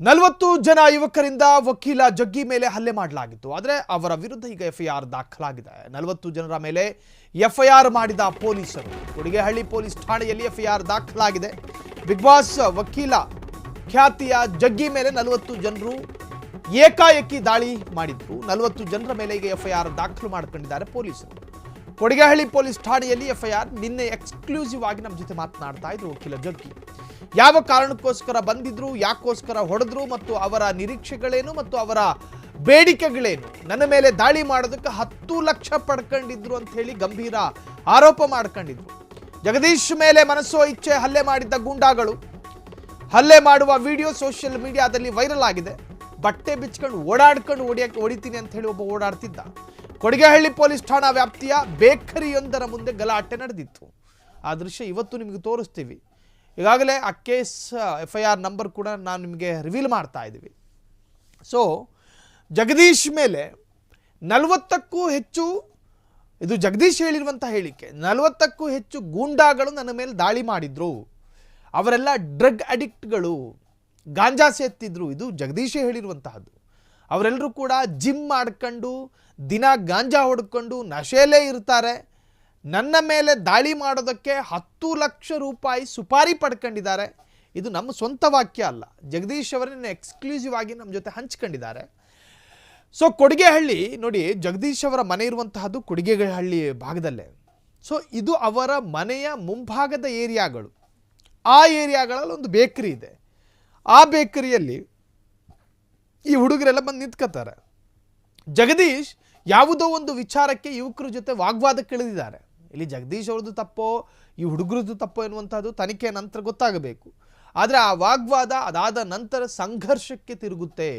40 ಜನ ಯುವಕರಿಂದ ವಕೀಲ ಜಗ್ಗಿ ಮೇಲೆ ಹಲ್ಲೆ ಮಾಡಲಾಗಿತ್ತು. ಆದರೆ ಅವರ ವಿರುದ್ಧ ಈಗ ಎಫ್ಐಆರ್ ದಾಖಲಾಗಿದೆ. 40 ಜನರ ಮೇಲೆ ಎಫ್ಐಆರ್ ಮಾಡಿದ ಪೊಲೀಸರು ಕೊಡಿಗೆಹಳ್ಳಿ ಪೊಲೀಸ್ ಠಾಣೆಯಲ್ಲಿ ಎಫ್ಐಆರ್ ದಾಖಲಾಗಿದೆ. ಬಿಗ್ ಬಾಸ್ ವಕೀಲ ಖ್ಯಾತಿಯ ಜಗ್ಗಿ ಮೇಲೆ 40 ಜನರು ಏಕಾಏಕಿ ದಾಳಿ ಮಾಡಿದ್ರು. 40 ಜನರ ಮೇಲೆ ಈಗ ಎಫ್ಐಆರ್ ದಾಖಲು ಮಾಡಿಕೊಂಡಿದ್ದಾರೆ ಪೊಲೀಸರು. ಕೊಡಿಗೆಹಳ್ಳಿ ಪೊಲೀಸ್ ಠಾಣೆಯಲ್ಲಿ ಎಫ್ಐಆರ್. ನಿನ್ನೆ ಎಕ್ಸ್ಕ್ಲೂಸಿವ್ ಆಗಿ ನಮ್ಮ ಜೊತೆ ಮಾತನಾಡ್ತಾ ಇದ್ರು ವಕೀಲ ಜಗ್ಗಿ. ಯಾವ ಕಾರಣಕ್ಕೋಸ್ಕರ ಬಂದಿದ್ರು, ಯಾಕೋಸ್ಕರ ಹೊಡೆದ್ರು ಮತ್ತು ಅವರ ನಿರೀಕ್ಷೆಗಳೇನು ಮತ್ತು ಅವರ ಬೇಡಿಕೆಗಳೇನು, ನನ್ನ ಮೇಲೆ ದಾಳಿ ಮಾಡೋದಕ್ಕೆ 10 ಲಕ್ಷ ಪಡ್ಕೊಂಡಿದ್ರು ಅಂತ ಹೇಳಿ ಗಂಭೀರ ಆರೋಪ ಮಾಡ್ಕೊಂಡಿದ್ರು. ಜಗದೀಶ್ ಮೇಲೆ ಮನಸ್ಸೋ ಇಚ್ಛೆ ಹಲ್ಲೆ ಮಾಡಿದ್ದ ಗೂಂಡಾಗಳು ಹಲ್ಲೆ ಮಾಡುವ ವಿಡಿಯೋ ಸೋಷಿಯಲ್ ಮೀಡಿಯಾದಲ್ಲಿ ವೈರಲ್ ಆಗಿದೆ. ಬಟ್ಟೆ ಬಿಚ್ಕೊಂಡು ಹೊಡಿತೀನಿ ಅಂತ ಹೇಳಿ ಒಬ್ಬ ಓಡಾಡ್ತಿದ್ದ. ಕೊಡಿಗೆಹಳ್ಳಿ ಪೊಲೀಸ್ ಠಾಣಾ ವ್ಯಾಪ್ತಿಯ ಬೇಕರಿಯೊಂದರ ಮುಂದೆ ಗಲಾಟೆ ನಡೆದಿತ್ತು. ಆ ದೃಶ್ಯ ಇವತ್ತು ನಿಮಗೆ ತೋರಿಸ್ತೀವಿ. ಈಗಾಗಲೇ ಆ ಕೇಸ್ ಎಫ್ಐಆರ್ ನಂಬರ್ ಕೂಡ ನಾನು ನಿಮಗೆ ರಿವೀಲ್ ಮಾಡ್ತಾ ಇದ್ದೀವಿ. ಸೊ ಜಗದೀಶ್ ಮೇಲೆ 40ಕ್ಕೂ ಹೆಚ್ಚು, ಇದು ಜಗದೀಶ್ ಹೇಳಿರುವಂಥ ಹೇಳಿಕೆ, 40ಕ್ಕೂ ಹೆಚ್ಚು ಗೂಂಡಾಗಳು ನನ್ನ ಮೇಲೆ ದಾಳಿ ಮಾಡಿದ್ರು. ಅವರೆಲ್ಲ ಡ್ರಗ್ ಅಡಿಕ್ಟ್ಗಳು, ಗಾಂಜಾ ಸೇತ್ತಿದ್ರು. ಇದು ಜಗದೀಶೇ ಹೇಳಿರುವಂತಹದ್ದು. ಅವರೆಲ್ಲರೂ ಕೂಡ ಜಿಮ್ ಮಾಡ್ಕೊಂಡು ದಿನ ಗಾಂಜಾ ಹೊಡ್ಕೊಂಡು ನಶೆಯಲ್ಲೇ ಇರ್ತಾರೆ. ನನ್ನ ಮೇಲೆ ದಾಳಿ ಮಾಡೋದಕ್ಕೆ 10 ಲಕ್ಷ ರೂಪಾಯಿ ಸುಪಾರಿ ಪಡ್ಕೊಂಡಿದ್ದಾರೆ. ಇದು ನಮ್ಮ ಸ್ವಂತ ವಾಕ್ಯ ಅಲ್ಲ, ಜಗದೀಶ್ ಅವರನ್ನ ಎಕ್ಸ್ಕ್ಲೂಸಿವ್ ಆಗಿ ನಮ್ಮ ಜೊತೆ ಹಂಚ್ಕೊಂಡಿದ್ದಾರೆ. ಸೊ ಕೊಡಿಗೆಹಳ್ಳಿ ನೋಡಿ, ಜಗದೀಶ್ ಅವರ ಮನೆ ಇರುವಂತಹದ್ದು ಕೊಡಿಗೆಹಳ್ಳಿ ಭಾಗದಲ್ಲೇ. ಸೊ ಇದು ಅವರ ಮನೆಯ ಮುಂಭಾಗದ ಏರಿಯಾಗಳು. ಆ ಏರಿಯಾಗಳಲ್ಲಿ ಒಂದು ಬೇಕರಿ ಇದೆ. ಆ ಬೇಕರಿಯಲ್ಲಿ ಈ ಹುಡುಗರೆಲ್ಲ ಬಂದು ನಿಂತ್ಕೋತಾರೆ. ಜಗದೀಶ್ ಯಾವುದೋ ಒಂದು ವಿಚಾರಕ್ಕೆ ಯುವಕರ ಜೊತೆ ವಾಗ್ವಾದಕ್ಕೆ ಇಳಿದಿದ್ದಾರೆ. ಇಲ್ಲಿ ಜಗದೀಶ್ ಅವ್ರದ್ದು ತಪ್ಪೋ ಈ ಹುಡುಗರದ್ದು ತಪ್ಪೋ ಎನ್ನುವಂಥದ್ದು ತನಿಖೆ ನಂತರ ಗೊತ್ತಾಗಬೇಕು. ಆದರೆ ಆ ವಾಗ್ವಾದ ಅದಾದ ನಂತರ ಸಂಘರ್ಷಕ್ಕೆ ತಿರುಗುತ್ತೆ.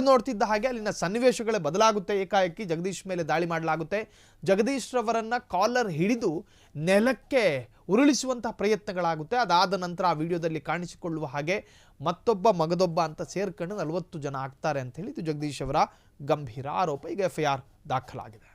ನೋಡ್ತಿದ್ದ ಹಾಗೆ ಅಲ್ಲಿನ ಸನ್ನಿವೇಶಗಳೇ ಬದಲಾಗುತ್ತೆ. ಏಕಾಏಕಿ ಜಗದೀಶ್ ಮೇಲೆ ದಾಳಿ ಮಾಡಲಾಗುತ್ತೆ. ಜಗದೀಶ್ ರವರನ್ನು ಕಾಲರ್ ಹಿಡಿದು ನೆಲಕ್ಕೆ ಉರುಳಿಸುವಂತಹ ಪ್ರಯತ್ನಗಳಾಗುತ್ತೆ. ಅದಾದ ನಂತರ ಆ ವಿಡಿಯೋದಲ್ಲಿ ಕಾಣಿಸಿಕೊಳ್ಳುವ ಹಾಗೆ ಮತ್ತೊಬ್ಬ ಮಗದೊಬ್ಬ ಅಂತ ಸೇರ್ಕೊಂಡು 40 ಜನ ಆಗ್ತಾರೆ ಅಂತ ಹೇಳಿ ಇದು ಜಗದೀಶ್ ಅವರ ಗಂಭೀರ ಆರೋಪ. ಈಗ ಎಫ್ಐಆರ್ ದಾಖಲಾಗಿದೆ.